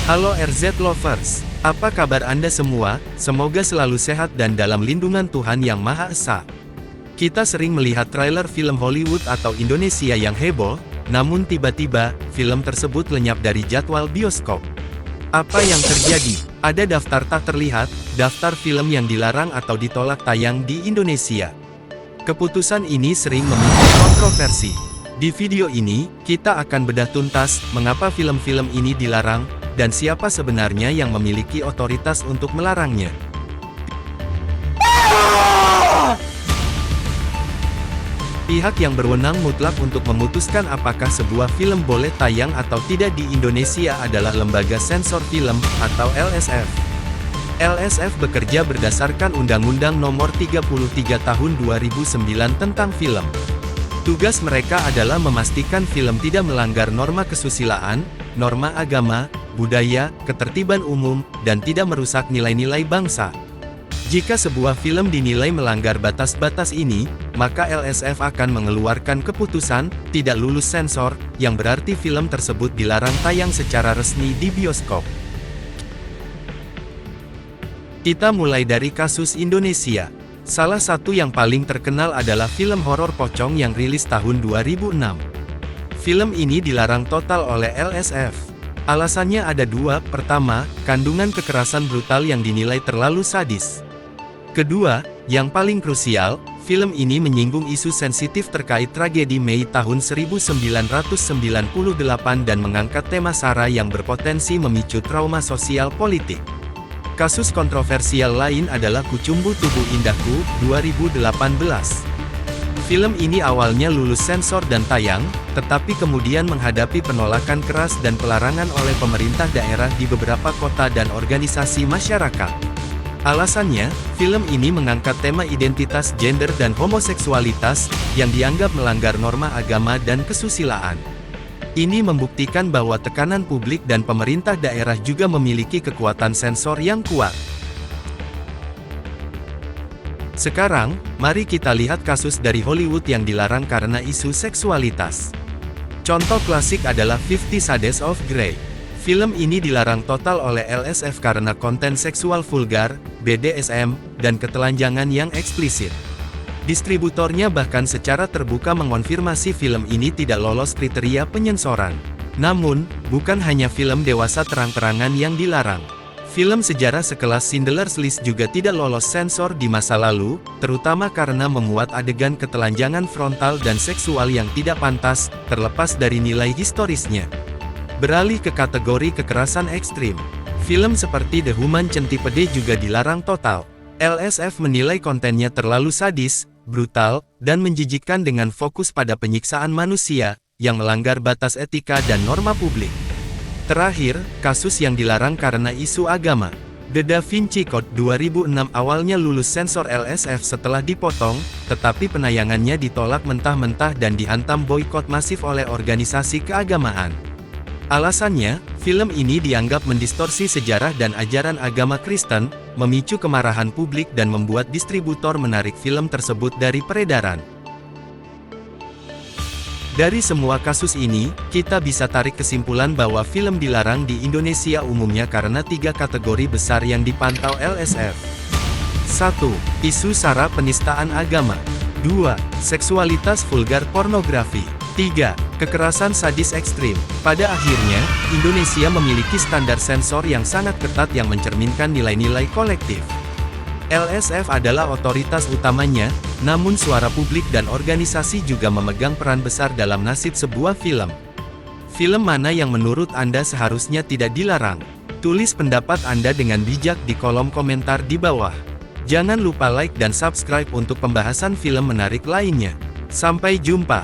Halo RZ Lovers, apa kabar Anda semua? Semoga selalu sehat dan dalam lindungan Tuhan Yang Maha Esa. Kita sering melihat trailer film Hollywood atau Indonesia yang heboh, namun tiba-tiba, film tersebut lenyap dari jadwal bioskop. Apa yang terjadi? Ada daftar tak terlihat, daftar film yang dilarang atau ditolak tayang di Indonesia. Keputusan ini sering memicu kontroversi. Di video ini, kita akan bedah tuntas, mengapa film-film ini dilarang, dan siapa sebenarnya yang memiliki otoritas untuk melarangnya. Pihak yang berwenang mutlak untuk memutuskan apakah sebuah film boleh tayang atau tidak di Indonesia adalah Lembaga Sensor Film, atau LSF. LSF bekerja berdasarkan Undang-Undang Nomor 33 Tahun 2009 tentang film. Tugas mereka adalah memastikan film tidak melanggar norma kesusilaan, norma agama, budaya, ketertiban umum, dan tidak merusak nilai-nilai bangsa. Jika sebuah film dinilai melanggar batas-batas ini, maka LSF akan mengeluarkan keputusan, tidak lulus sensor, yang berarti film tersebut dilarang tayang secara resmi di bioskop. Kita mulai dari kasus Indonesia. Salah satu yang paling terkenal adalah film horor Pocong yang rilis tahun 2006. Film ini dilarang total oleh LSF. Alasannya ada dua. Pertama, kandungan kekerasan brutal yang dinilai terlalu sadis. Kedua, yang paling krusial, film ini menyinggung isu sensitif terkait tragedi Mei tahun 1998 dan mengangkat tema SARA yang berpotensi memicu trauma sosial politik. Kasus kontroversial lain adalah Kucumbu Tubuh Indahku, 2018. Film ini awalnya lulus sensor dan tayang, tetapi kemudian menghadapi penolakan keras dan pelarangan oleh pemerintah daerah di beberapa kota dan organisasi masyarakat. Alasannya, film ini mengangkat tema identitas gender dan homoseksualitas, yang dianggap melanggar norma agama dan kesusilaan. Ini membuktikan bahwa tekanan publik dan pemerintah daerah juga memiliki kekuatan sensor yang kuat. Sekarang, mari kita lihat kasus dari Hollywood yang dilarang karena isu seksualitas. Contoh klasik adalah 50 Shades of Grey. Film ini dilarang total oleh LSF karena konten seksual vulgar, BDSM, dan ketelanjangan yang eksplisit. Distributornya bahkan secara terbuka mengonfirmasi film ini tidak lolos kriteria penyensoran. Namun, bukan hanya film dewasa terang-terangan yang dilarang. Film sejarah sekelas Schindler's List juga tidak lolos sensor di masa lalu, terutama karena memuat adegan ketelanjangan frontal dan seksual yang tidak pantas, terlepas dari nilai historisnya. Beralih ke kategori kekerasan ekstrim. Film seperti The Human Centipede juga dilarang total. LSF menilai kontennya terlalu sadis, brutal, dan menjijikkan dengan fokus pada penyiksaan manusia, yang melanggar batas etika dan norma publik. Terakhir, kasus yang dilarang karena isu agama. The Da Vinci Code 2006 awalnya lulus sensor LSF setelah dipotong, tetapi penayangannya ditolak mentah-mentah dan dihantam boikot masif oleh organisasi keagamaan. Alasannya, film ini dianggap mendistorsi sejarah dan ajaran agama Kristen, memicu kemarahan publik dan membuat distributor menarik film tersebut dari peredaran. Dari semua kasus ini, kita bisa tarik kesimpulan bahwa film dilarang di Indonesia umumnya karena 3 kategori besar yang dipantau LSF. 1. Isu SARA penistaan agama. 2. Seksualitas vulgar pornografi. 3. Kekerasan sadis ekstrim. Pada akhirnya, Indonesia memiliki standar sensor yang sangat ketat yang mencerminkan nilai-nilai kolektif. LSF adalah otoritas utamanya, namun suara publik dan organisasi juga memegang peran besar dalam nasib sebuah film. Film mana yang menurut Anda seharusnya tidak dilarang? Tulis pendapat Anda dengan bijak di kolom komentar di bawah. Jangan lupa like dan subscribe untuk pembahasan film menarik lainnya. Sampai jumpa.